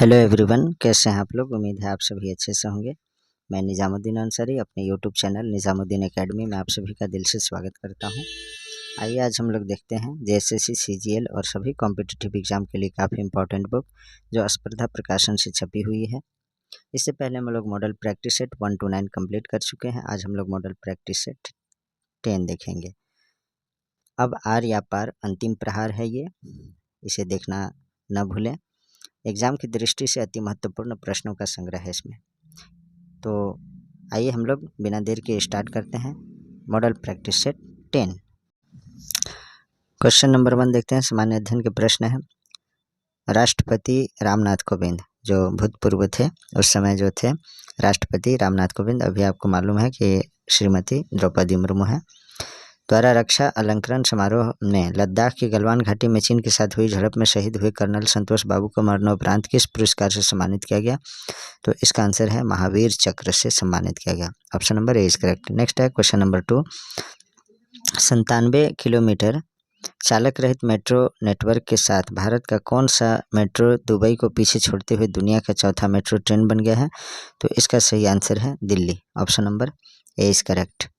Hello everyone, कैसे हैं आप लोग। उम्मीद है आप सभी अच्छे से होंगे। मैं निज़ामुद्दीन अंसारी अपने यूट्यूब चैनल निज़ामुद्दीन एकेडमी में आप सभी का दिल से स्वागत करता हूं। आइए आज हम लोग देखते हैं जेएसएससी, सीजीएल और सभी कॉम्पिटिटिव एग्जाम के लिए काफ़ी इंपॉर्टेंट बुक जो स्पर्धा प्रकाशन से छपी हुई है। इससे पहले हम लोग model practice set 1 to 9 complete कर चुके हैं। आज हम लोग मॉडल प्रैक्टिस सेट 10 देखेंगे। अब आर या पार अंतिम प्रहार है ये, इसे देखना न भूलें। एग्जाम की दृष्टि से अति महत्वपूर्ण प्रश्नों का संग्रह है इसमें। तो आइए हम लोग बिना देर के स्टार्ट करते हैं model practice set 10। Question number 1 देखते हैं। सामान्य अध्ययन के प्रश्न है। राष्ट्रपति रामनाथ कोविंद जो भूतपूर्व थे, उस समय जो थे राष्ट्रपति रामनाथ कोविंद, अभी आपको मालूम है कि श्रीमती द्रौपदी मुर्मू है, द्वारा रक्षा अलंकरण समारोह में लद्दाख की गलवान घाटी में चीन के साथ हुई झड़प में शहीद हुए कर्नल संतोष बाबू को मरणोपरांत किस पुरस्कार से सम्मानित किया गया। तो इसका आंसर है महावीर चक्र से सम्मानित किया गया। Option number A is correct. Next है क्वेश्चन नंबर 2। 97 किलोमीटर चालक रहित मेट्रो नेटवर्क के साथ भारत का कौन सा मेट्रो दुबई को पीछे छोड़ते हुए दुनिया का चौथा मेट्रो ट्रेन बन गया है। तो इसका सही आंसर है Delhi. Option number A is correct.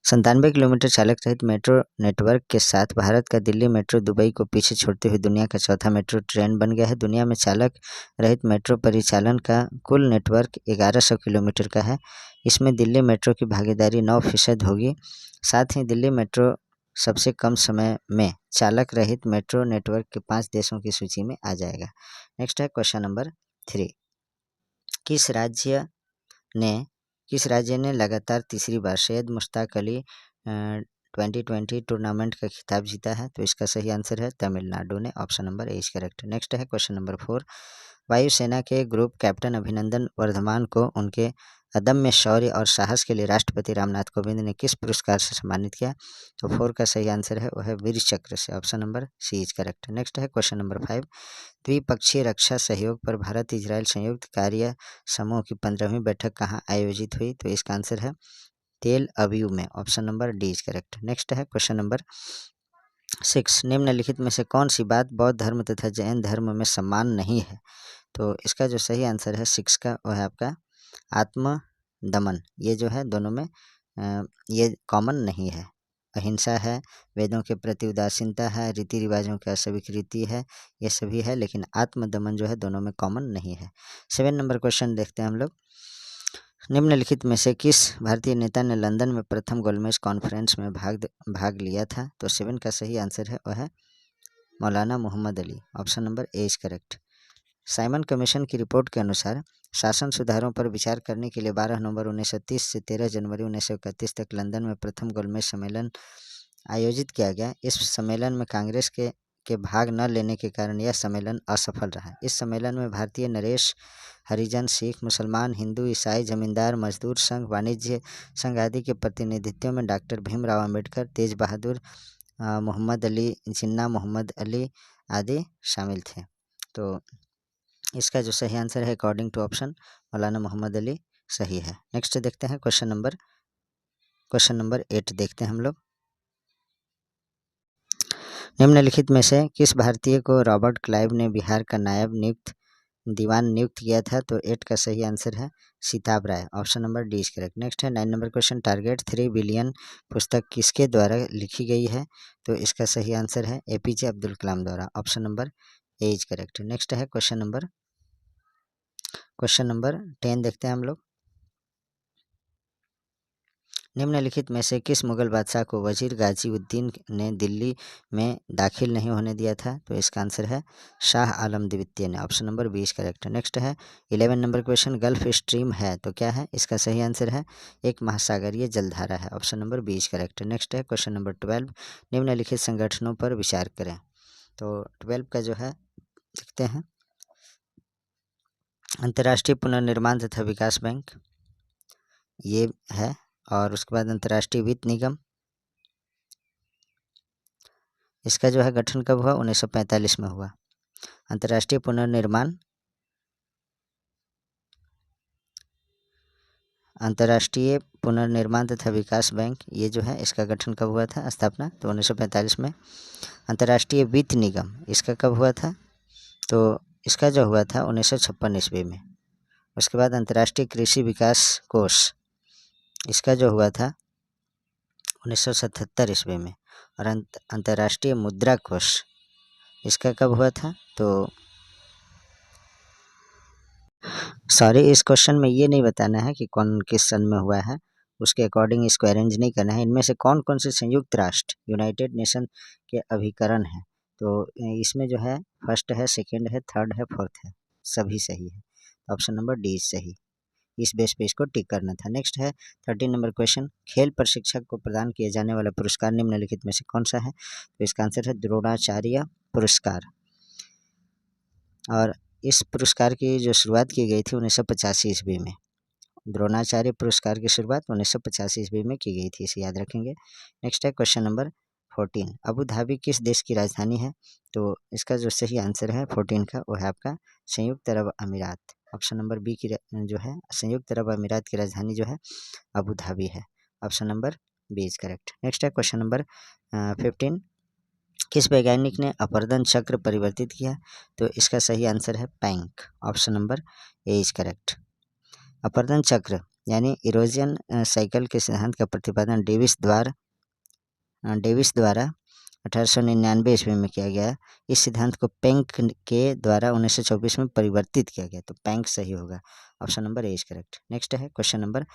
97 kilometre चालक रहित मेट्रो नेटवर्क के साथ भारत का दिल्ली मेट्रो दुबई को पीछे छोड़ते हुए दुनिया का चौथा मेट्रो ट्रेन बन गया है। दुनिया में चालक रहित मेट्रो परिचालन का कुल नेटवर्क 1100 किलोमीटर का है। इसमें दिल्ली मेट्रो की भागीदारी 9% होगी। साथ ही दिल्ली मेट्रो सबसे कम समय में चालक रहित मेट्रो नेटवर्क के 5 देशों की सूची में आ जाएगा। नेक्स्ट है क्वेश्चन नंबर 3। किस राज्य ने लगातार तीसरी बार सैयद मुश्ताक अली 2020 टूर्नामेंट का खिताब जीता है। तो इसका सही आंसर है तमिलनाडु ने। Option number A is correct. Next है क्वेश्चन नंबर 4। वायुसेना के ग्रुप कैप्टन अभिनंदन वर्धमान को उनके अदम्य शौर्य और साहस के लिए राष्ट्रपति रामनाथ कोविंद ने किस पुरस्कार से सम्मानित किया। तो 4 का सही आंसर है वह है वीर चक्र से। Option number C is correct. Next है क्वेश्चन नंबर 5। द्विपक्षीय रक्षा सहयोग पर भारत इजरायल संयुक्त कार्य समूह की 15वीं बैठक कहाँ आयोजित हुई। तो इसका आंसर है तेल अवीव में। Option number D is correct. Next है क्वेश्चन नंबर 6। निम्नलिखित में से कौन सी बात बौद्ध धर्म तथा जैन धर्म में समान नहीं है। तो इसका जो सही आंसर है 6 का वह है आपका आत्म दमन। ये जो है दोनों में ये कॉमन नहीं है। अहिंसा है, वेदों के प्रति उदासीनता है, रीति रिवाजों की अस्वीकृति है, ये सभी है, लेकिन आत्मदमन जो है दोनों में कॉमन नहीं है। 7 नंबर क्वेश्चन देखते हैं हम लोग। निम्नलिखित में से किस भारतीय नेता ने लंदन में प्रथम गोलमेज कॉन्फ्रेंस में भाग लिया था। तो 7 का सही आंसर है वह है Maulana Mohammad Ali. Option number A is correct. Simon commission की रिपोर्ट के अनुसार शासन सुधारों पर विचार करने के लिए 12 नवंबर 1930 से 13 जनवरी 1931 तक लंदन में प्रथम गोलमेज सम्मेलन आयोजित किया गया। इस सम्मेलन में कांग्रेस के भाग न लेने के कारण यह सम्मेलन असफल रहा। इस सम्मेलन में भारतीय नरेश, हरिजन, सिख, मुसलमान, हिंदू, ईसाई, जमींदार, मजदूर संघ, वाणिज्य संघ आदि के प्रतिनिधित्व में डॉक्टर भीमराव अंबेडकर, तेज बहादुर, मोहम्मद अली जिन्ना, मोहम्मद अली आदि शामिल थे। तो इसका जो सही आंसर है अकॉर्डिंग टू ऑप्शन मौलाना मोहम्मद अली सही है। नेक्स्ट देखते हैं क्वेश्चन नंबर 8 देखते हैं हम लोग। निम्नलिखित में से किस भारतीय को रॉबर्ट क्लाइव ने बिहार का नायब दीवान नियुक्त किया था। तो 8 का सही आंसर है Sitab Rai. Option number D is correct. Next है 9 नंबर क्वेश्चन। टारगेट 3 बिलियन पुस्तक किसके द्वारा लिखी गई है। तो इसका सही आंसर है एपीजे अब्दुल कलाम द्वारा। Option number A is correct. Next है क्वेश्चन नंबर 10 देखते हैं हम लोग। निम्नलिखित में से किस मुगल बादशाह को वजीर गाजीउद्दीन ने दिल्ली में दाखिल नहीं होने दिया था। तो इसका आंसर है शाह आलम द्वितीय ने। Option number 20 correct. नेक्स्ट है 11 नंबर क्वेश्चन। गल्फ स्ट्रीम है तो क्या है। इसका सही आंसर है एक महासागरीय जलधारा है। Option number 20 correct. नेक्स्ट है क्वेश्चन नंबर 12। निम्नलिखित संगठनों पर विचार करें। तो 12 का जो है देखते हैं। अंतर्राष्ट्रीय पुनर्निर्माण तथा विकास बैंक ये है, और उसके बाद अंतर्राष्ट्रीय वित्त निगम, इसका जो है गठन कब हुआ 1945 में हुआ। अंतर्राष्ट्रीय पुनर्निर्माण तथा विकास बैंक ये जो है इसका गठन कब हुआ था, स्थापना तो 1945 में। अंतर्राष्ट्रीय वित्त निगम इसका कब हुआ था, तो इसका जो हुआ था 1956 ईस्वी में। उसके बाद अंतर्राष्ट्रीय कृषि विकास कोष, इसका जो हुआ था 1977 ईस्वी में। और अंतर्राष्ट्रीय मुद्रा कोष, इसका कब हुआ था? तो सॉरी, इस क्वेश्चन में ये नहीं बताना है कि कौन किस सन में हुआ है, उसके अकॉर्डिंग इसको अरेंज नहीं करना है। इनमें से कौन कौन से संयुक्त राष्ट्र यूनाइटेड नेशन के अभिकरण हैं? तो इसमें जो है फर्स्ट है, सेकंड है, थर्ड है, फोर्थ है, सभी सही है। ऑप्शन नंबर डी सही, इस बेस पे इसको टिक करना था। नेक्स्ट है 13 नंबर क्वेश्चन, खेल प्रशिक्षक को प्रदान किए जाने वाला पुरस्कार निम्नलिखित में से कौन सा है? तो इसका आंसर है द्रोणाचार्य पुरस्कार। और इस पुरस्कार की जो शुरुआत की गई थी 1985 ईस्वी में। द्रोणाचार्य पुरस्कार की शुरुआत 1985 ईस्वी में की गई थी, इसे याद रखेंगे। नेक्स्ट है क्वेश्चन नंबर 14, अबू धाबी किस देश की राजधानी है? तो इसका जो सही आंसर है 14 का, वो है आपका संयुक्त अरब अमीरात। ऑप्शन नंबर बी की जो है संयुक्त अरब अमीरात की राजधानी जो है अबू धाबी है। Option number B is correct. Next है क्वेश्चन नंबर 15, किस वैज्ञानिक ने अपरदन चक्र परिवर्तित किया? तो इसका सही आंसर है Penck. Option number A is correct. अपरदन चक्र यानी इरोजन साइकिल के सिद्धांत का प्रतिपादन डेविस द्वारा 1899 ईस्वी में किया गया। इस सिद्धांत को पैंक के द्वारा 1924 में परिवर्तित किया गया, तो पैंक सही होगा। Option number A is correct. Next है क्वेश्चन नंबर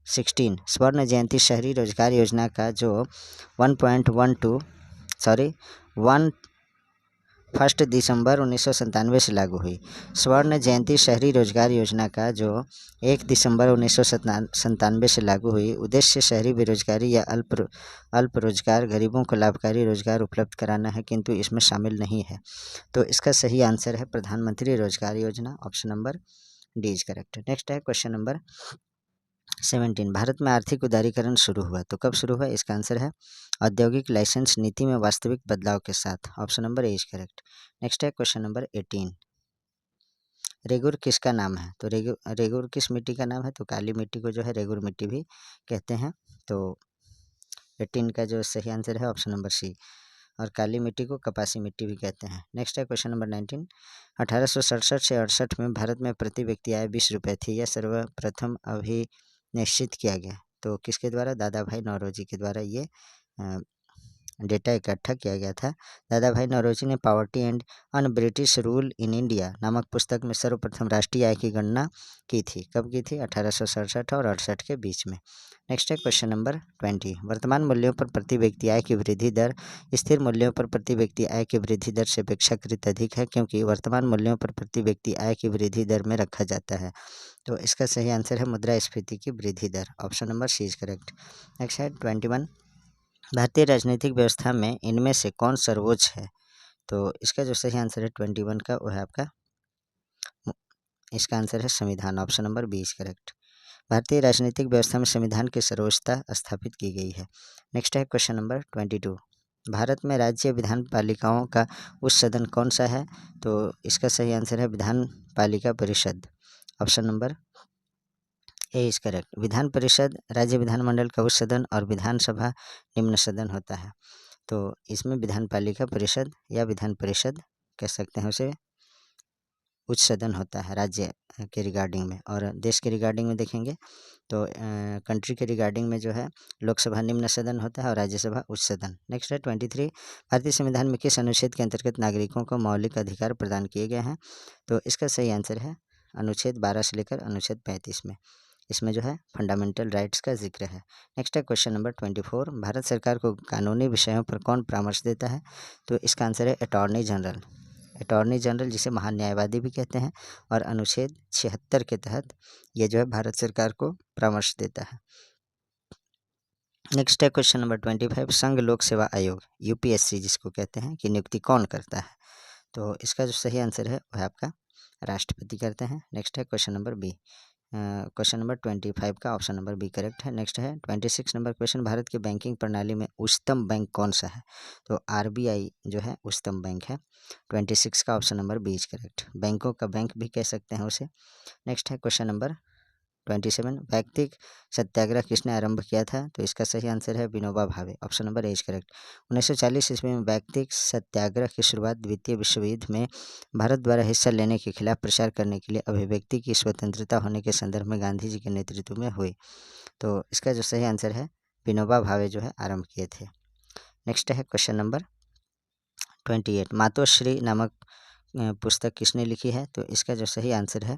16, स्वर्ण जयंती शहरी रोजगार योजना का जो 1 दिसंबर 1997 से लागू हुई। स्वर्ण जयंती शहरी रोजगार योजना का जो 1 दिसंबर 1997 से लागू हुई, उद्देश्य शहरी बेरोजगारी या अल्प रोजगार, गरीबों को लाभकारी रोजगार उपलब्ध कराना है, किंतु इसमें शामिल नहीं है। तो इसका सही आंसर है प्रधानमंत्री रोजगार योजना। Option number D is correct. Next है क्वेश्चन नंबर 17, भारत में आर्थिक उदारीकरण शुरू हुआ, तो कब शुरू हुआ? इसका आंसर है औद्योगिक लाइसेंस नीति में वास्तविक बदलाव के साथ। Option number A is correct. Next है क्वेश्चन नंबर 18, रेगुर किसका नाम है? तो रेगुर किस मिट्टी का नाम है? तो काली मिट्टी को जो है रेगुर मिट्टी भी कहते हैं। तो 18 का जो सही आंसर है ऑप्शन नंबर सी, और काली मिट्टी को कपासी मिट्टी भी कहते हैं। नेक्स्ट है क्वेश्चन नंबर 19, 1867 से 68 में भारत में प्रति व्यक्ति आय 20 रुपये थी, यह सर्वप्रथम अभी निश्चित किया गया, तो किसके द्वारा? दादा भाई नौरोजी के द्वारा ये डेटा इकट्ठा किया गया था। दादा भाई नौरोजी ने poverty and un British rule in India नामक पुस्तक में सर्वप्रथम राष्ट्रीय आय की गणना की थी। कब की थी? 1867 और 68 के बीच में। नेक्स्ट है क्वेश्चन नंबर 20, वर्तमान मूल्यों पर प्रति व्यक्ति आय की वृद्धि दर स्थिर मूल्यों पर प्रति व्यक्ति आय की वृद्धि दर से अपेक्षाकृत अधिक है, क्योंकि वर्तमान मूल्यों पर प्रति व्यक्ति आय की वृद्धि दर में रखा जाता है। तो इसका सही आंसर है मुद्रास्फीति की वृद्धि दर। Option number C is correct. Next है 21, भारतीय राजनीतिक व्यवस्था में इनमें से कौन सर्वोच्च है? तो इसका जो सही आंसर है 21 का, वो है आपका इसका आंसर है संविधान। Option number B is correct. भारतीय राजनीतिक व्यवस्था में संविधान की सर्वोच्चता स्थापित की गई है। नेक्स्ट है क्वेश्चन नंबर 22, भारत में राज्य विधान पालिकाओं का उच्च सदन कौन सा है? तो इसका सही आंसर है विधान पालिका परिषद। Option number A is correct. Vidhan Parishad राज्य विधानमंडल का उच्च सदन और विधानसभा निम्न सदन होता है। तो इसमें विधान पालिका परिषद या विधान परिषद कह सकते हैं उसे, उच्च सदन होता है राज्य के रिगार्डिंग में। और देश के रिगार्डिंग में देखेंगे तो कंट्री के रिगार्डिंग में जो है लोकसभा निम्न सदन होता है और राज्यसभा उच्च सदन। नेक्स्ट है 23, भारतीय संविधान में किस अनुच्छेद के अंतर्गत नागरिकों को मौलिक अधिकार प्रदान किए गए हैं? तो इसका सही आंसर है अनुच्छेद 12 से लेकर अनुच्छेद 35 में। इसमें जो है फंडामेंटल राइट्स का जिक्र है। नेक्स्ट है क्वेश्चन नंबर 24, भारत सरकार को कानूनी विषयों पर कौन परामर्श देता है? तो इसका आंसर है अटॉर्नी जनरल। अटॉर्नी जनरल जिसे महान्यायवादी भी कहते हैं, और अनुच्छेद 76 के तहत ये जो है भारत सरकार को परामर्श देता है। नेक्स्ट है क्वेश्चन नंबर 25, संघ लोक सेवा आयोग यूपीएससी जिसको कहते हैं की नियुक्ति कौन करता है? तो इसका जो सही आंसर है वह आपका राष्ट्रपति करते हैं। नेक्स्ट है question number B, question number 25 का ऑप्शन नंबर बी करेक्ट है। नेक्स्ट है 26 नंबर क्वेश्चन, भारत की बैंकिंग प्रणाली में उच्चतम बैंक कौन सा है? तो आरबीआई जो है उच्चतम बैंक है। 26 का option number B is correct. बैंकों का बैंक भी कह सकते हैं उसे। नेक्स्ट है क्वेश्चन नंबर 27 व्यक्तिक सत्याग्रह किसने आरंभ किया था? तो इसका सही आंसर है Vinoba Bhave, option number A is correct. 1940 ईस्वी में व्यक्तिक सत्याग्रह की शुरुआत द्वितीय विश्व युद्ध में भारत द्वारा हिस्सा लेने के खिलाफ प्रचार करने के लिए अभिव्यक्ति की स्वतंत्रता होने के संदर्भ में गांधी जी के नेतृत्व में हुई। तो इसका जो सही आंसर है विनोबा भावे जो है आरंभ किए थे। नेक्स्ट है क्वेश्चन नंबर 28 मातोश्री नामक पुस्तक किसने लिखी है? तो इसका जो सही आंसर है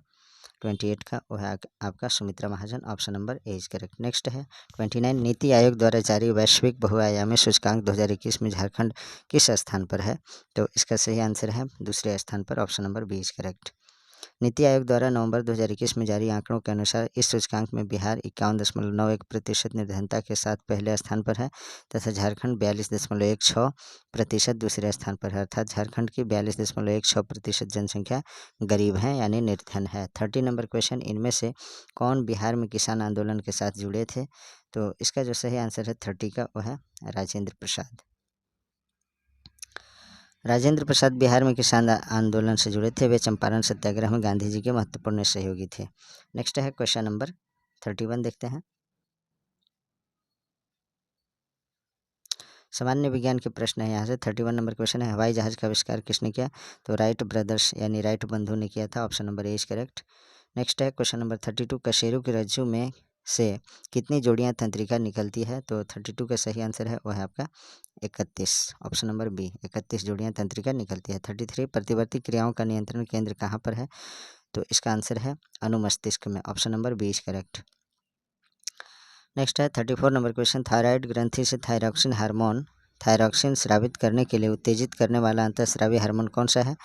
28 का वो है आपका Sumitra Mahajan, option number A is correct. Next है 29 नीति आयोग द्वारा जारी वैश्विक बहुआयामी सूचकांक 2021 में झारखंड किस स्थान पर है? तो इसका सही आंसर है दूसरे स्थान पर, option number B is correct. NITI Aayog द्वारा नवंबर 2021 में जारी आंकड़ों के अनुसार इस सूचकांक में बिहार 51.91% निर्धनता के साथ पहले स्थान पर है तथा झारखंड 42.16% दूसरे स्थान पर है। अर्थात झारखंड की 42.16% जनसंख्या गरीब है यानी निर्धन है। 30 नंबर क्वेश्चन, इनमें से कौन बिहार में किसान आंदोलन के साथ जुड़े थे? तो इसका जो सही आंसर है 30 का वो है राजेंद्र प्रसाद। राजेंद्र प्रसाद बिहार में किसान आंदोलन से जुड़े थे। वे चंपारण सत्याग्रह में गांधी जी के महत्वपूर्ण सहयोगी थे। नेक्स्ट है क्वेश्चन नंबर 31, देखते हैं। सामान्य विज्ञान के प्रश्न है यहाँ से। 31 नंबर क्वेश्चन है हवाई जहाज का आविष्कार किसने किया? तो राइट ब्रदर्स यानी राइट बंधु ने किया था, option number A is correct. Next है क्वेश्चन नंबर 32 कशेरू की रज्जु में से कितनी जोड़ियां तंत्रिका निकलती है? तो 32 का सही आंसर है वो है आपका 31, ऑप्शन नंबर बी, 31 जोड़ियां तंत्रिका निकलती है। 33 प्रतिवर्ती क्रियाओं का नियंत्रण केंद्र कहाँ पर है? तो इसका आंसर है अनुमस्तिष्क में, option number B is correct. Next है 34 नंबर क्वेश्चन थायराइड ग्रंथि से थायरॉक्सिन स्रावित करने के लिए उत्तेजित करने वाला अंतःस्रावी हार्मोन कौन सा है?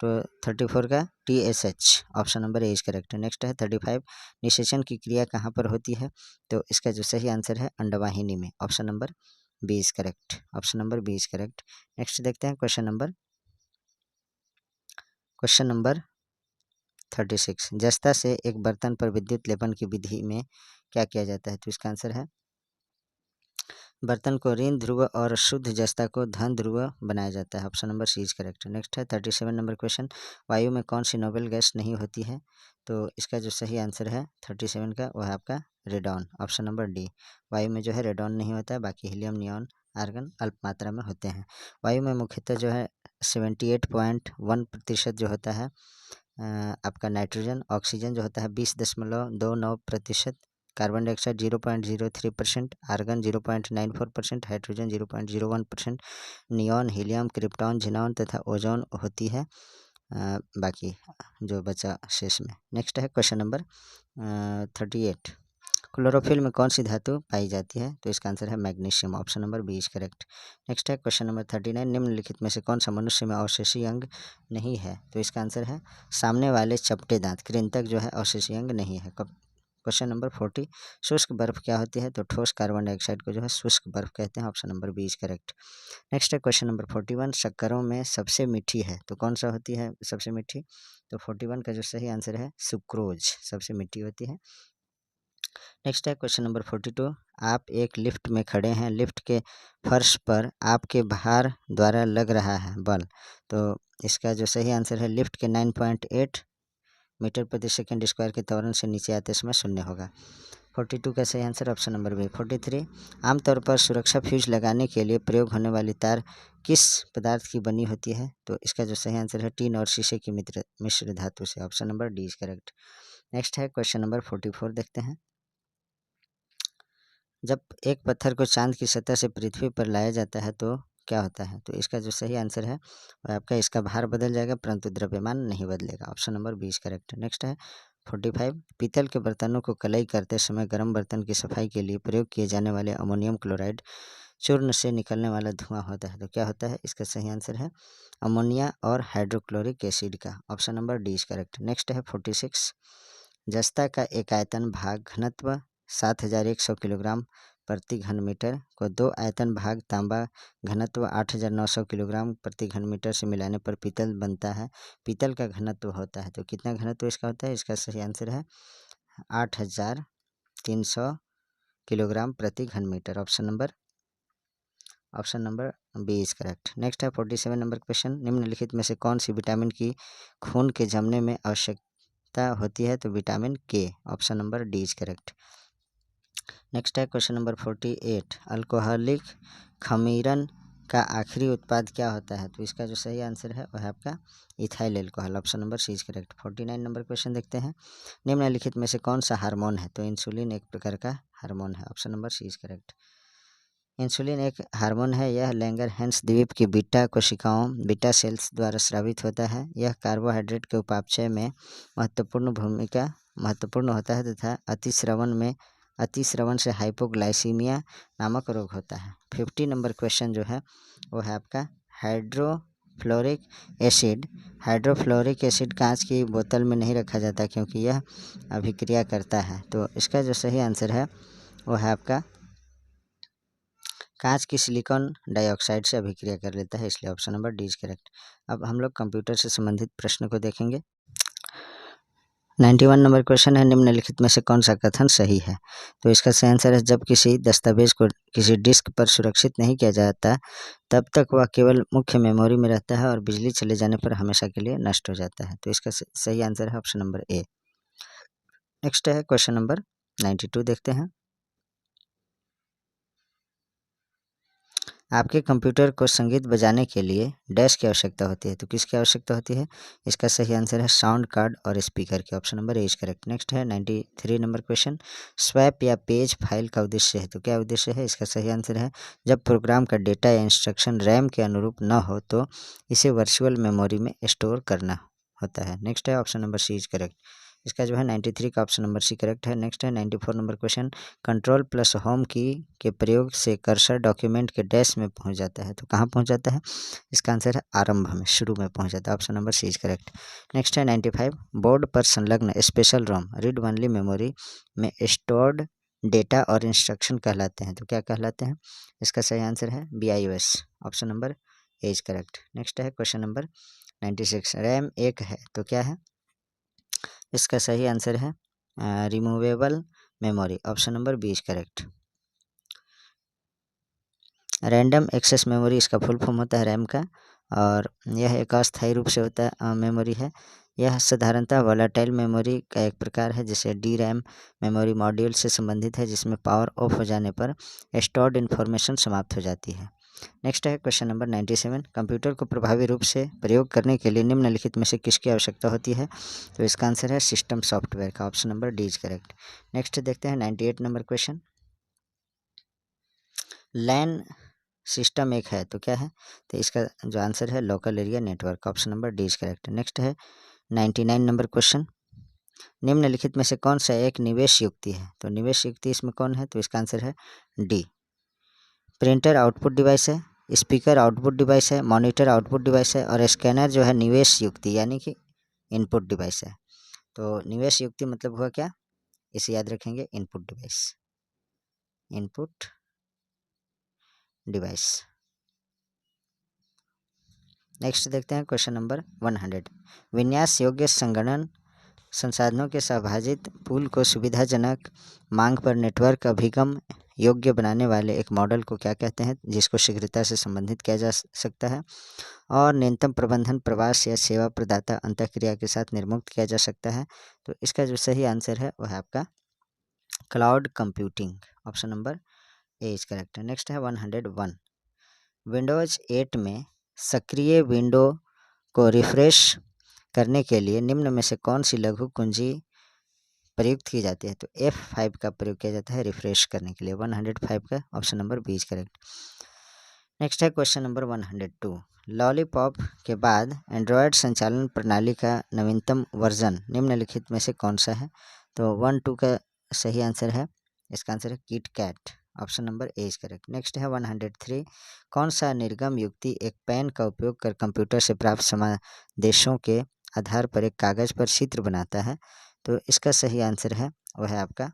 तो 34 का TSH, option number A is correct. Next है 35 निषेचन की क्रिया कहाँ पर होती है? तो इसका जो सही आंसर है अंडवाहिनी में, option number B is correct, option number B is correct. Next देखते हैं क्वेश्चन नंबर 36 जस्ता से एक बर्तन पर विद्युत लेपन की विधि में क्या किया जाता है? तो इसका आंसर है बर्तन को ऋण ध्रुव और शुद्ध जस्ता को धन ध्रुव बनाया जाता है, option number C is correct. Next है 37 नंबर क्वेश्चन वायु में कौन सी नोबेल गैस नहीं होती है? तो इसका जो सही आंसर है 37 का वह है आपका रेडॉन, ऑप्शन नंबर डी। वायु में जो है रेडॉन नहीं होता है, बाकी हीलियम नियॉन आर्गन अल्प मात्रा में होते हैं। वायु में मुख्यतः जो है 78.1% जो होता है आपका नाइट्रोजन, ऑक्सीजन जो होता है 20.29%, carbon dioxide 0.03%, argon 0.94%, hydrogen 0.01%, neon, helium, krypton, xenon तथा ओजोन होती है बाकी जो बचा शेष में। नेक्स्ट है क्वेश्चन नंबर 38 क्लोरोफिल में कौन सी धातु पाई जाती है? तो इसका आंसर है magnesium, option number B is correct. Next है क्वेश्चन नंबर 39 निम्नलिखित में से कौन सा मनुष्य में अवशेषी अंग नहीं है? तो इसका आंसर है सामने वाले चपटे दांत, कृंतक जो है अवशेषी अंग नहीं है। क्वेश्चन नंबर 40 शुष्क बर्फ क्या होती है? तो ठोस कार्बन डाइऑक्साइड को जो है शुष्क बर्फ कहते हैं, option number B is correct. Next है क्वेश्चन नंबर 41 शक्करों में सबसे मीठी है तो कौन सा होती है सबसे मीठी? तो 41 का जो सही आंसर है सुक्रोज सबसे मीठी होती है। नेक्स्ट है क्वेश्चन नंबर 42 आप एक लिफ्ट में खड़े हैं, लिफ्ट के फर्श पर आपके भार द्वारा लग रहा है बल, तो इसका जो सही आंसर है लिफ्ट के 9.8 मीटर प्रति सेकंड स्क्वायर के त्वरण से नीचे आते समय शून्य होगा। 42 का सही आंसर ऑप्शन नंबर बी। 43 आमतौर पर सुरक्षा फ्यूज लगाने के लिए प्रयोग होने वाली तार किस पदार्थ की बनी होती है? तो इसका जो सही आंसर है टीन और शीशे की मिश्र धातु से, option number D is correct. Next है क्वेश्चन नंबर 44 देखते हैं। जब एक पत्थर को चांद की सतह से पृथ्वी पर लाया जाता है तो क्या होता है? तो इसका जो सही आंसर है वह आपका इसका भार बदल जाएगा परंतु द्रव्यमान नहीं बदलेगा, option number B is correct. Next है 45 पीतल के बर्तनों को कलई करते समय गर्म बर्तन की सफाई के लिए प्रयोग किए जाने वाले अमोनियम क्लोराइड चूर्ण से निकलने वाला धुआं होता है, तो क्या होता है? इसका सही आंसर है अमोनिया और हाइड्रोक्लोरिक एसिड का, option number D is correct. Next है 46 जस्ता का एक आयतन भाग घनत्व 7100 किलोग्राम प्रति घन मीटर को दो आयतन भाग तांबा घनत्व 8900 किलोग्राम प्रति घन मीटर से मिलाने पर पीतल बनता है। पीतल का घनत्व होता है तो कितना घनत्व इसका होता है? इसका सही आंसर है 8300 किलोग्राम प्रति घन metre, option number B is correct. Next है 47 नंबर क्वेश्चन निम्नलिखित में से कौन सी विटामिन की खून के जमने में आवश्यक आवश्यकता होती है? तो विटामिन के, option number D is correct. Next है क्वेश्चन नंबर 48, अल्कोहलिक खमीरन का आखिरी उत्पाद क्या होता है? तो इसका जो सही आंसर है वह है आपका ethyl alcohol, option number C is correct. 49 number question देखते हैं, निम्नलिखित में से कौन सा हार्मोन है? तो इंसुलिन एक प्रकार का हार्मोन है, option number C is correct. Insulin एक हार्मोन है, यह लैंगरहैंस द्वीप की बीटा कोशिकाओं बीटा सेल्स द्वारा स्रावित होता है। यह कार्बोहाइड्रेट के उपापचय में महत्वपूर्ण होता है तथा अतिस्रवण से हाइपोग्लाइसीमिया नामक रोग होता है। 50 नंबर क्वेश्चन जो है वो है आपका हाइड्रोफ्लोरिक एसिड। हाइड्रोफ्लोरिक एसिड कांच की बोतल में नहीं रखा जाता क्योंकि यह अभिक्रिया करता है। तो इसका जो सही आंसर है वो है आपका कांच की सिलिकॉन डाइऑक्साइड से अभिक्रिया कर लेता है, इसलिए option number D is correct. अब हम लोग कंप्यूटर से संबंधित प्रश्न को देखेंगे। 91 नंबर क्वेश्चन है, निम्नलिखित में से कौन सा कथन सही है? तो इसका सही आंसर है, जब किसी दस्तावेज को किसी डिस्क पर सुरक्षित नहीं किया जाता तब तक वह केवल मुख्य मेमोरी में रहता है और बिजली चले जाने पर हमेशा के लिए नष्ट हो जाता है। तो इसका सही आंसर है ऑप्शन नंबर ए। नेक्स्ट है क्वेश्चन नंबर 92 देखते हैं, आपके कंप्यूटर को संगीत बजाने के लिए डैश की आवश्यकता होती है? तो किसकी आवश्यकता होती है? इसका सही आंसर है साउंड कार्ड और स्पीकर की, option number A is correct. Next है 93 नंबर क्वेश्चन, स्वैप या पेज फाइल का उद्देश्य है? तो क्या उद्देश्य है? इसका सही आंसर है, जब प्रोग्राम का डेटा या इंस्ट्रक्शन रैम के अनुरूप न हो तो इसे वर्चुअल मेमोरी में स्टोर करना होता है। नेक्स्ट है option number C is correct. इसका जो है 93 का ऑप्शन नंबर सी करेक्ट है। नेक्स्ट है 94 number question, control plus home key के प्रयोग से कर्सर डॉक्यूमेंट के डैश में पहुंच जाता है? तो कहाँ पहुंच जाता है? इसका आंसर है आरंभ में, शुरू में पहुंच जाता है, option number C is correct. Next है 95, बोर्ड पर संलग्न special ROM read only memory में स्टोर्ड डेटा और इंस्ट्रक्शन कहलाते हैं? तो क्या कहलाते हैं? इसका सही आंसर है BIOS, option number A is correct. Next है क्वेश्चन नंबर 96, रैम एक है तो क्या है? इसका सही आंसर है removable memory, option number B is correct. Random access memory इसका फुल फॉर्म होता है रैम का, और यह एक अस्थायी रूप से होता है मेमोरी है। यह साधारणतः वोलेटाइल मेमोरी का एक प्रकार है जिसे DRAM मेमोरी मॉड्यूल से संबंधित है, जिसमें पावर ऑफ हो जाने पर स्टोर्ड इन्फॉर्मेशन समाप्त हो जाती है। नेक्स्ट है क्वेश्चन नंबर 97, कंप्यूटर को प्रभावी रूप से प्रयोग करने के लिए निम्नलिखित में से किसकी आवश्यकता होती है? तो इसका आंसर है सिस्टम सॉफ्टवेयर का, option number D is correct. Next देखते हैं 98 नंबर क्वेश्चन, लैन सिस्टम एक है तो क्या है? तो इसका जो आंसर है local area network, option number D is correct. Next है 99 नंबर क्वेश्चन, निम्नलिखित में से कौन सा एक निवेश युक्ति है? तो निवेश युक्ति इसमें कौन है? तो इसका आंसर है डी, प्रिंटर आउटपुट डिवाइस है, स्पीकर आउटपुट डिवाइस है, मॉनिटर आउटपुट डिवाइस है, और स्कैनर जो है निवेश युक्ति यानी कि इनपुट डिवाइस है। तो निवेश युक्ति मतलब हुआ क्या? इसे याद रखेंगे, input device, input device. Next देखते हैं क्वेश्चन नंबर 100, विन्यास योग्य संगणन संसाधनों के सभाजित पूल को सुविधाजनक मांग पर नेटवर्क अभिगम योग्य बनाने वाले एक मॉडल को क्या कहते हैं, जिसको शीघ्रता से संबंधित किया जा सकता है और न्यूनतम प्रबंधन प्रवास या सेवा प्रदाता अंतःक्रिया के साथ निर्मुक्त किया जा सकता है? तो इसका जो सही आंसर है वह है आपका cloud computing, option number A is correct. Next है 101, विंडोज 8 में सक्रिय विंडो को रिफ्रेश करने के लिए निम्न में से कौन सी लघु कुंजी प्रयुक्त की जाती है? तो F5 का प्रयोग किया जाता है रिफ्रेश करने के लिए, 105 का option number B is correct. Next है क्वेश्चन नंबर 102, लॉलीपॉप के बाद एंड्रॉयड संचालन प्रणाली का नवीनतम वर्जन निम्नलिखित में से कौन सा है? तो 1-2 का सही आंसर है, इसका आंसर है KitKat, option number A is correct. Next है 103, कौन सा निर्गम युक्ति एक पेन का उपयोग कर कंप्यूटर से प्राप्त समादेशों के आधार पर एक कागज पर चित्र बनाता है? तो इसका सही आंसर है वह है आपका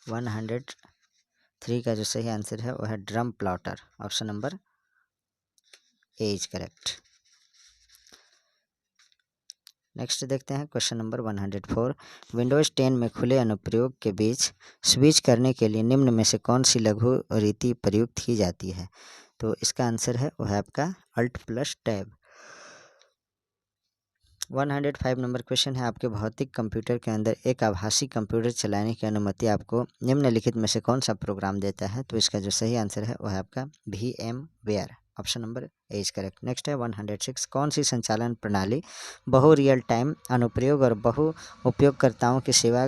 103 का जो सही आंसर है वह है drum plotter, option number A is correct. Next देखते हैं क्वेश्चन नंबर 104, विंडोज 10 में खुले अनुप्रयोग के बीच स्विच करने के लिए निम्न में से कौन सी लघु रीति प्रयुक्त की जाती है? तो इसका आंसर है वह है आपका Alt+Tab, 105 नंबर क्वेश्चन है, आपके भौतिक कंप्यूटर के अंदर एक आभासी कंप्यूटर चलाने की अनुमति आपको निम्नलिखित में से कौन सा प्रोग्राम देता है? तो इसका जो सही आंसर है वह है आपका VMware, option number A is correct. Next है 106, कौन सी संचालन प्रणाली बहु रियल टाइम अनुप्रयोग और बहु उपयोगकर्ताओं की सेवा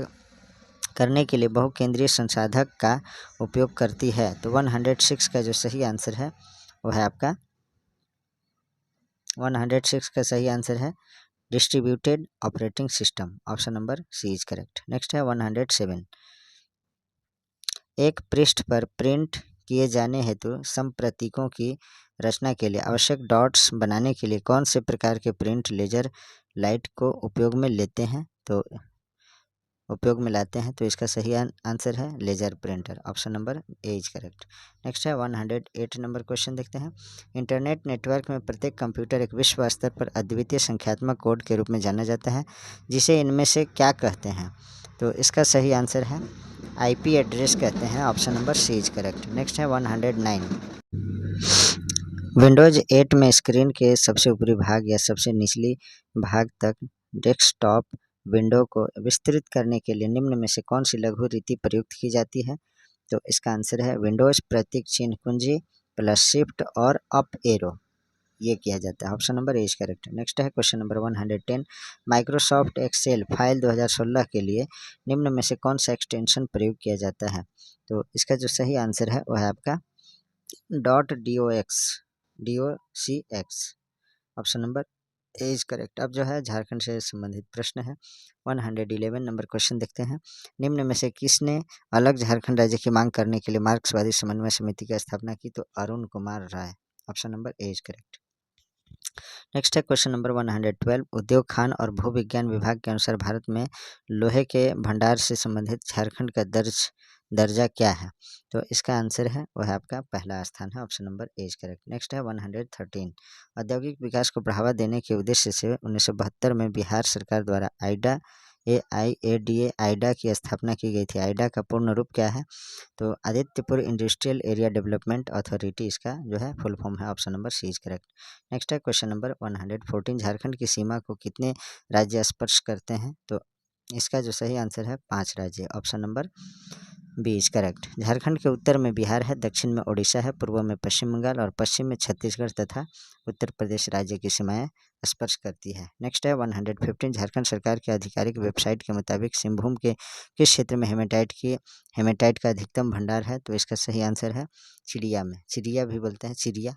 करने के लिए बहु केंद्रीय संसाधक का उपयोग करती है? तो 106 का जो सही आंसर है वह है आपका 106 का सही आंसर है distributed operating system, option number C is correct. Next है 107, एक पृष्ठ पर प्रिंट किए जाने हेतु संप्रतीकों की रचना के लिए आवश्यक डॉट्स बनाने के लिए कौन से प्रकार के प्रिंट लेजर लाइट को उपयोग में लाते हैं? तो इसका सही आंसर है laser printer, option number A is correct. Next है 108 नंबर क्वेश्चन देखते हैं, इंटरनेट नेटवर्क में प्रत्येक कंप्यूटर एक विश्व स्तर पर अद्वितीय संख्यात्मक कोड के रूप में जाना जाता है, जिसे इनमें से क्या कहते हैं? तो इसका सही आंसर है IP एड्रेस कहते हैं, option number C is correct. Next है 109, विंडोज 8 में स्क्रीन के सबसे ऊपरी भाग या सबसे निचली भाग तक डेस्कटॉप विंडो को विस्तृत करने के लिए निम्न में से कौन सी लघु रीति प्रयुक्त की जाती है? तो इसका आंसर है विंडोज प्रतीक चिन्ह कुंजी प्लस शिफ्ट और अप एरो, ये किया जाता है, option number A is correct. Next है question number 110, Microsoft Excel file 2016 के लिए निम्न में से कौन सा एक्सटेंशन प्रयोग किया जाता है? तो इसका जो सही आंसर है वह है आपका .docx, option number A is correct. अब जो है झारखंड से संबंधित प्रश्न है, 111 नंबर क्वेश्चन देखते हैं, निम्न में से किसने अलग झारखंड राज्य की मांग करने के लिए मार्क्सवादी समन्वय समिति की स्थापना की? तो Arun Kumar Rai, option number A is correct. Next है क्वेश्चन नंबर 112, उद्योग खान और भूविज्ञान विभाग के अनुसार भारत में लोहे के भंडार से संबंधित झारखंड का दर्जा क्या है? तो इसका आंसर है वह है आपका पहला स्थान है, option number A is correct. Next है 113, औद्योगिक विकास को बढ़ावा देने के उद्देश्य से 1972 में बिहार सरकार द्वारा आइडा की स्थापना की गई थी। आइडा का पूर्ण रूप क्या है? तो Adityapur industrial area development authority इसका जो है फुल फॉर्म है, option number C is correct. Next है क्वेश्चन नंबर 114, झारखंड की सीमा को कितने राज्य स्पर्श करते हैं? तो इसका जो सही आंसर है 5 राज्य, option number B is correct. Jharkhand के उत्तर में बिहार है, दक्षिण में ओडिशा है, पूर्व में पश्चिम बंगाल और पश्चिम में छत्तीसगढ़ तथा उत्तर प्रदेश राज्य की सीमाएं स्पर्श करती है। नेक्स्ट है 115, झारखंड सरकार की आधिकारिक वेबसाइट के मुताबिक सिंहभूम के किस क्षेत्र में हेमेटाइट का अधिकतम भंडार है? तो इसका सही आंसर है चिड़िया में, चिड़िया भी बोलते हैं चिड़िया,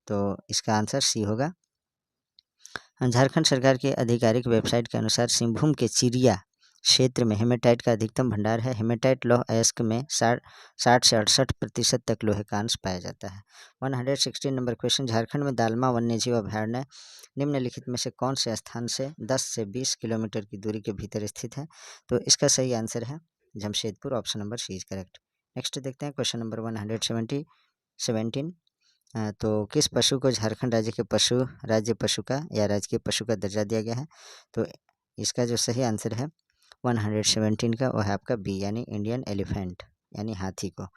तो इसका आंसर सी होगा। झारखंड सरकार की आधिकारिक वेबसाइट के अनुसार सिंहभूम के चिड़िया क्षेत्र में हेमेटाइट का अधिकतम भंडार है। हेमेटाइट लौह अयस्क में 60 से 68% तक लोहे का अंश पाया जाता है। 116 नंबर क्वेश्चन, झारखंड में दालमा वन्यजीव अभयारण्य निम्नलिखित में से कौन से स्थान से 10 से 20 किलोमीटर की दूरी के भीतर स्थित है? तो इसका सही आंसर है Jamshedpur, option number C is correct. Next देखते हैं क्वेश्चन नंबर 117, तो किस पशु को झारखंड राज्य पशु का या राजकीय पशु का दर्जा दिया गया है? तो इसका जो सही आंसर है 117 का वह है आपका बी, यानी इंडियन एलिफेंट यानी हाथी को,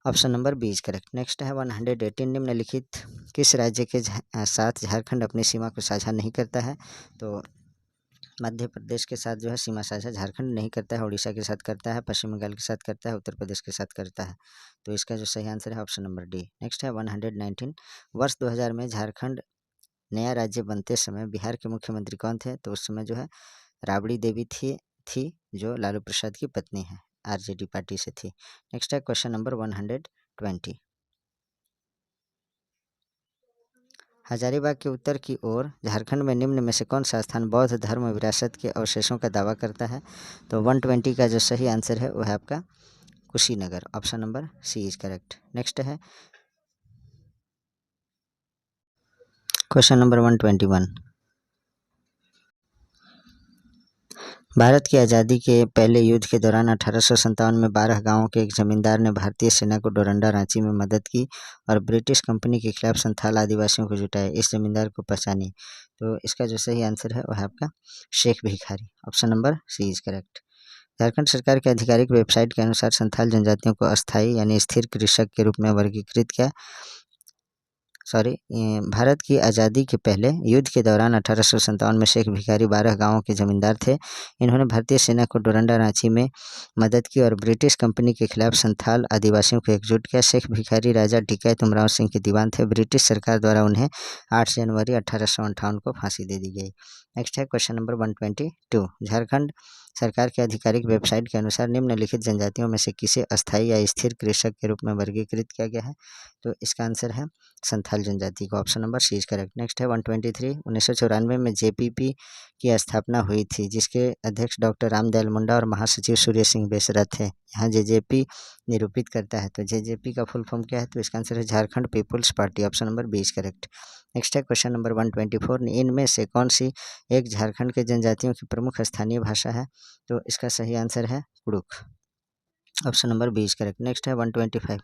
option number B is correct. Next है 118, निम्नलिखित किस राज्य के साथ झारखंड अपनी सीमा को साझा नहीं करता है? तो मध्य प्रदेश के साथ जो है सीमा साझा झारखंड नहीं करता है, उड़ीसा के साथ करता है, पश्चिम बंगाल के साथ करता है, उत्तर प्रदेश के साथ करता है, तो इसका जो सही आंसर है ऑप्शन नंबर डी। नेक्स्ट है 119, वर्ष 2000 में झारखंड नया राज्य बनते समय बिहार के मुख्यमंत्री कौन थे? तो उस समय जो है राबड़ी देवी थी जो लालू प्रसाद की पत्नी है, RJD पार्टी से थी। नेक्स्ट है क्वेश्चन नंबर 120, हजारीबाग के उत्तर की ओर झारखंड में निम्न में से कौन सा स्थान बौद्ध धर्म विरासत के अवशेषों का दावा करता है? तो 120 का जो सही आंसर है वह है आपका Kushinagar, option number C is correct. Next है क्वेश्चन नंबर 121, भारत की आज़ादी के पहले युद्ध के दौरान 1857 में 12 गांवों के एक जमींदार ने भारतीय सेना को डोरंडा रांची में मदद की और ब्रिटिश कंपनी के खिलाफ संथाल आदिवासियों को जुटाया। इस जमींदार को पहचानिए। तो इसका जो सही आंसर है वह है आपका Sheikh Bhikhari, option number C is correct. Jharkhand सरकार की आधिकारिक वेबसाइट के अनुसार संथाल जनजातियों को अस्थायी यानी स्थिर कृषक के रूप में वर्गीकृत किया। भारत की आज़ादी के पहले युद्ध के दौरान 1857 में शेख भिखारी 12 गांवों के जमींदार थे। इन्होंने भारतीय सेना को डोरंडा रांची में मदद की और ब्रिटिश कंपनी के खिलाफ संथाल आदिवासियों को एकजुट किया। शेख भिखारी राजा टिकैत उमराव सिंह के दीवान थे। ब्रिटिश सरकार द्वारा उन्हें 8 जनवरी 1858 को फांसी दे दी गई। नेक्स्ट है क्वेश्चन नंबर 122। झारखंड सरकार के आधिकारिक वेबसाइट के अनुसार निम्नलिखित जनजातियों में से किसे अस्थायी या स्थिर कृषक के रूप में वर्गीकृत किया गया है? तो इसका आंसर है संथाल जनजाति को। Option number C is correct. Next है 123। 1994 में जेपीपी की स्थापना हुई थी, जिसके अध्यक्ष डॉक्टर रामदयाल मुंडा और महासचिव सूर्य सिंह बेसरा थे। यहाँ जेजेपी निरूपित करता है, तो जेजेपी का फुल फॉर्म क्या है? तो इसका आंसर है Jharkhand people's party. Option number B is correct. Next है क्वेश्चन नंबर 124। इनमें से कौन सी एक झारखंड के जनजातियों की प्रमुख स्थानीय भाषा है? तो इसका सही आंसर है Kurukh. Option number B is correct. Next है 125।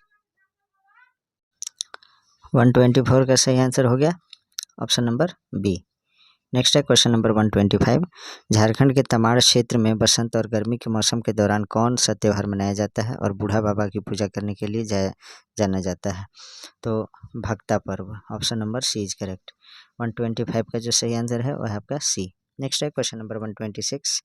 124 का सही आंसर हो गया ऑप्शन नंबर बी। नेक्स्ट है क्वेश्चन नंबर 125। झारखंड के तमाड़ क्षेत्र में बसंत और गर्मी के मौसम के दौरान कौन सा त्यौहार मनाया जाता है और बूढ़ा बाबा की पूजा करने के लिए जाना जाता है? तो Bhakta Parv. Option number C is correct. 125 का जो सही आंसर है वह है आपका सी। नेक्स्ट है क्वेश्चन नंबर 126।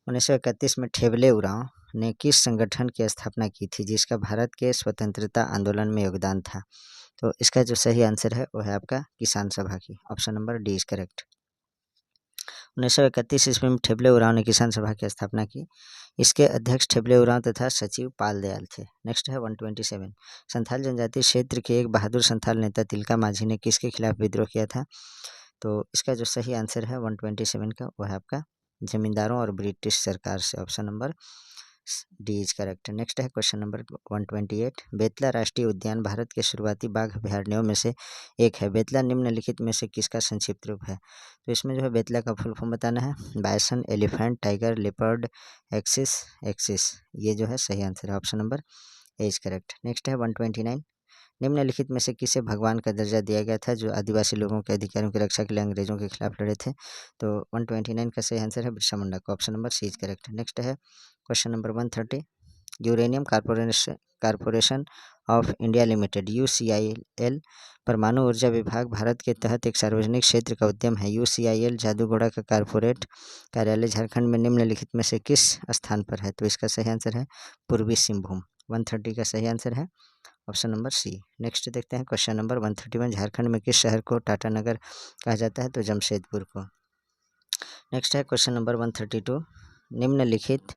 1931 में ठेबले उरांव ने किस संगठन की स्थापना की थी, जिसका भारत के स्वतंत्रता आंदोलन में योगदान था? तो इसका जो सही आंसर है वो है आपका किसान सभा की। Option number D is correct. 1931 ईस्वी में ठेबले उरांव ने किसान सभा की स्थापना की। इसके अध्यक्ष ठेबले उरांव तथा सचिव पाल दयाल थे। नेक्स्ट है 127। संथाल जनजाति क्षेत्र के एक बहादुर संथाल नेता तिलका माझी ने किसके खिलाफ विद्रोह किया था? तो इसका जो सही आंसर है 127 का वो है आपका जमींदारों और ब्रिटिश सरकार से। Option number D is correct. Next है क्वेश्चन नंबर 128। बेतला राष्ट्रीय उद्यान भारत के शुरुआती बाघ अभ्यारण्यों में से एक है। बेतला निम्नलिखित में से किसका संक्षिप्त रूप है? तो इसमें जो है बेतला का फुल फॉर्म बताना है। Bison, elephant, tiger, leopard, axis. ये जो है सही आंसर है। Option number A is correct. Next है 129। निम्नलिखित में से किसे भगवान का दर्जा दिया गया था, जो आदिवासी लोगों के अधिकारों की रक्षा के लिए अंग्रेजों के खिलाफ लड़े थे? तो 129 का सही आंसर है बिरसा मुंडा का। Option number C is correct. Next है question number 130। Uranium Corporation of India Limited UCIL परमाणु ऊर्जा विभाग भारत के तहत एक सार्वजनिक क्षेत्र का उद्यम है। UCIL जादूगोड़ा का कारपोरेट कार्यालय झारखंड में निम्नलिखित में से किस स्थान पर है? तो इसका सही आंसर है पूर्वी सिंहभूम। 130 का सही आंसर है ऑप्शन नंबर सी। नेक्स्ट देखते हैं क्वेश्चन नंबर 131। झारखंड में किस शहर को टाटा नगर कहा जाता है? तो जमशेदपुर को। नेक्स्ट है क्वेश्चन नंबर 132। निम्नलिखित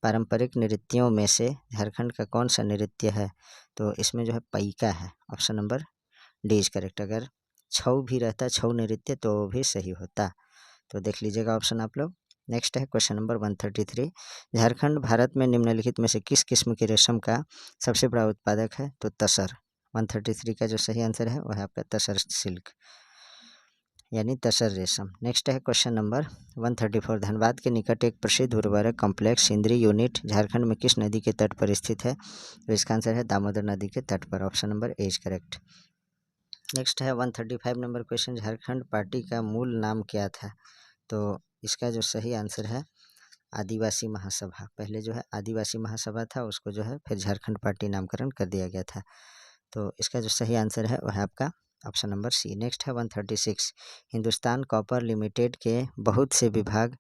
पारंपरिक नृत्यों में से झारखंड का कौन सा नृत्य है? तो इसमें जो है पैका है। Option number D is correct. अगर छऊ भी रहता, छऊ नृत्य, तो वो भी सही होता। तो देख लीजिएगा ऑप्शन आप लोग। नेक्स्ट है क्वेश्चन नंबर 133। झारखंड भारत में निम्नलिखित में से किस किस्म के रेशम का सबसे बड़ा उत्पादक है? तो तसर। 133 का जो सही आंसर है वह है आपका तसर सिल्क यानी तसर रेशम। नेक्स्ट है क्वेश्चन नंबर 134। धनबाद के निकट एक प्रसिद्ध उर्वरक कॉम्प्लेक्स इंद्री यूनिट झारखंड में किस नदी के तट पर स्थित है? तो इसका आंसर है दामोदर नदी के तट पर। Option number A is correct. Next है 135 नंबर क्वेश्चन। झारखंड पार्टी का मूल नाम क्या था? तो इसका जो सही आंसर है आदिवासी महासभा। पहले जो है आदिवासी महासभा था, उसको जो है फिर झारखंड पार्टी नामकरण कर दिया गया था। तो इसका जो सही आंसर है वह है आपका ऑप्शन नंबर सी। नेक्स्ट है 136। हिंदुस्तान कॉपर लिमिटेड के बहुत से विभाग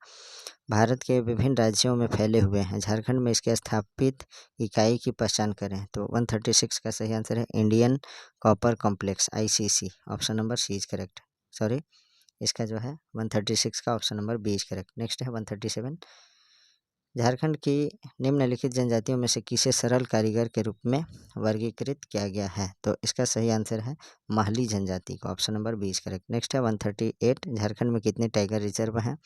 भारत के विभिन्न राज्यों में फैले हुए हैं। झारखंड में इसके स्थापित इकाई की पहचान करें। तो 136 का सही आंसर है Indian copper complex ICC। Option number C is correct. Sorry, इसका जो है 136 का option number B is correct. Next है 137। झारखंड की निम्नलिखित जनजातियों में से किसे सरल कारीगर के रूप में वर्गीकृत किया गया है? तो इसका सही आंसर है महली जनजाति का। Option number B is correct. Next है 138। झारखंड में कितने टाइगर रिजर्व हैं?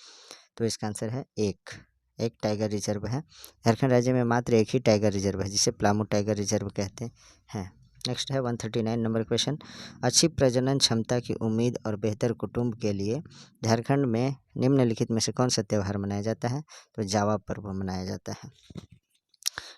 तो इसका आंसर है एक टाइगर रिजर्व है। झारखंड राज्य में मात्र एक ही टाइगर रिजर्व है, जिसे प्लामू टाइगर रिजर्व कहते हैं। नेक्स्ट है 139 नंबर क्वेश्चन। अच्छी प्रजनन क्षमता की उम्मीद और बेहतर कुटुंब के लिए झारखंड में निम्नलिखित में से कौन सा त्यौहार मनाया जाता है? तो जावा पर्व मनाया जाता है।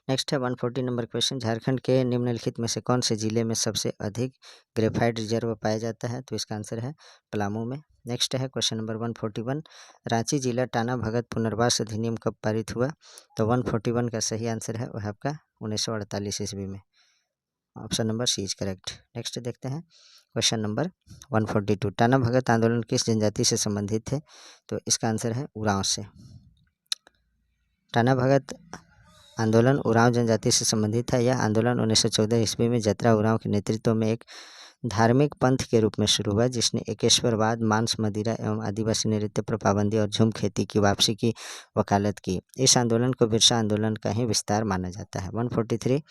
नेक्स्ट है 140 नंबर क्वेश्चन। झारखंड के निम्नलिखित में से कौन से जिले में सबसे अधिक ग्रेफाइट रिजर्व पाया जाता है? तो इसका आंसर है पलामू में। नेक्स्ट है क्वेश्चन नंबर 141। रांची जिला टाना भगत पुनर्वास अधिनियम कब पारित हुआ? तो 141 का सही आंसर है वह आपका 1948 ईस्वी में। Option number C is correct. Next देखते हैं क्वेश्चन नंबर 142। टाना भगत आंदोलन किस जनजाति से संबंधित थे? तो इसका आंसर है उरांव से। टाना भगत आंदोलन उरांव जनजाति से संबंधित है। यह आंदोलन 1914 ईस्वी में जतरा उरांव के नेतृत्व में एक धार्मिक पंथ के रूप में शुरू हुआ, जिसने एकेश्वरवाद, मांस मदिरा एवं आदिवासी नृत्य पर पाबंदी और झूम खेती की वापसी की वकालत की। इस आंदोलन को बिरसा आंदोलन का ही विस्तार माना जाता है। 143।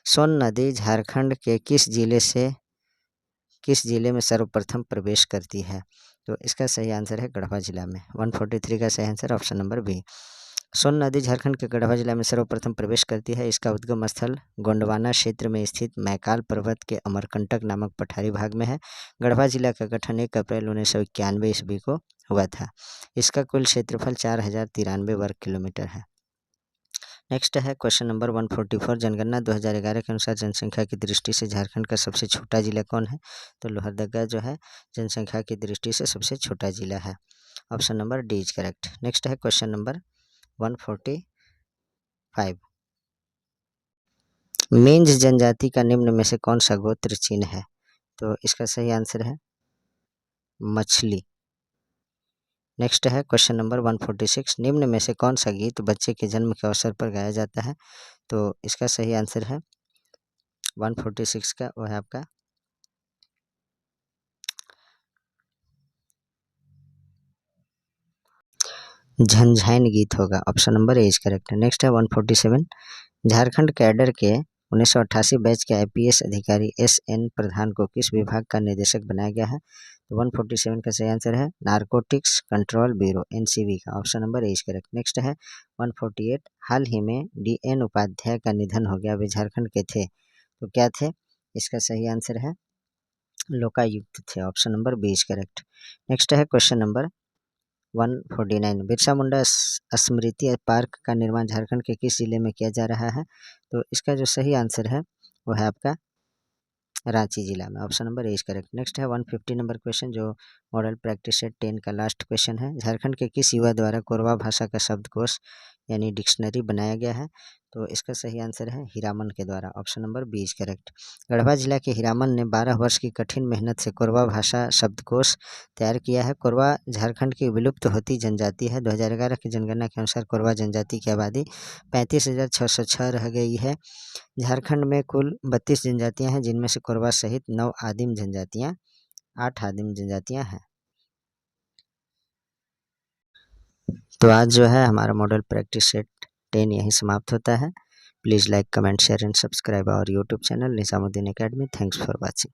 सोन नदी झारखंड के किस जिले में सर्वप्रथम प्रवेश करती है? तो इसका सही आंसर है गढ़वा जिला में। 143 का सही आंसर ऑप्शन नंबर बी। सोन नदी झारखंड के गढ़वा जिला में सर्वप्रथम प्रवेश करती है। इसका उद्गम स्थल गोंडवाना क्षेत्र में स्थित मैकाल पर्वत के अमरकंटक नामक पठारी भाग में है। गढ़वा जिला का गठन 1 अप्रैल 1991 ईस्वी को हुआ था। इसका कुल क्षेत्रफल 4093 वर्ग किलोमीटर है। नेक्स्ट है क्वेश्चन नंबर 144। जनगणना 2011 के अनुसार जनसंख्या की दृष्टि से झारखंड का सबसे छोटा जिला कौन है? तो लोहरदगा जो है जनसंख्या की दृष्टि से सबसे छोटा जिला है। Option number D is correct. Next है क्वेश्चन नंबर 145। मींज जनजाति का निम्न में से कौन सा गोत्र चिन्ह है? तो इसका सही आंसर है मछली। नेक्स्ट है क्वेश्चन नंबर 146। निम्न में से कौन सा गीत बच्चे के जन्म के अवसर पर गाया जाता है? तो इसका सही आंसर है 146 का वो है आपका झंझाइन गीत होगा। Option number A is correct. Next है 147। झारखंड कैडर के 1988 बैच के IPS अधिकारी SN प्रधान को किस विभाग का निदेशक बनाया गया है? तो 147 का सही आंसर है नारकोटिक्स कंट्रोल ब्यूरो NCB का। Option number A is correct. Next है 148। हाल ही में DN उपाध्याय का निधन हो गया, वे झारखंड के थे, तो क्या थे? इसका सही आंसर है लोकायुक्त थे। Option number B is correct. Next है क्वेश्चन नंबर 149। बिरसा मुंडा स्मृति पार्क का निर्माण झारखंड के किस जिले में किया जा रहा है? तो इसका जो सही आंसर है वो है आपका रांची जिला में। Option number A is correct. Next है 150 नंबर क्वेश्चन, जो मॉडल प्रैक्टिस सेट 10 का लास्ट क्वेश्चन है। झारखंड के किस युवा द्वारा कोरवा भाषा का शब्दकोश यानी डिक्शनरी बनाया गया है? तो इसका सही आंसर है हीरामन के द्वारा। Option number B is correct. Garhwa जिला के हीरामन ने 12 वर्ष की कठिन मेहनत से कोरवा भाषा शब्दकोश तैयार किया है। कोरवा झारखंड की विलुप्त होती जनजाति है। 2011 की जनगणना के अनुसार कोरवा जनजाति की आबादी 35,606 रह गई है। झारखंड में कुल 32 जनजातियां हैं, जिनमें से कोरवा सहित 8 आदिम जनजातियां हैं। तो आज जो है हमारा मॉडल प्रैक्टिस सेट 10 यहीं समाप्त होता है। Please like, comment, share and subscribe our YouTube channel Nizamuddin academy. Thanks for watching.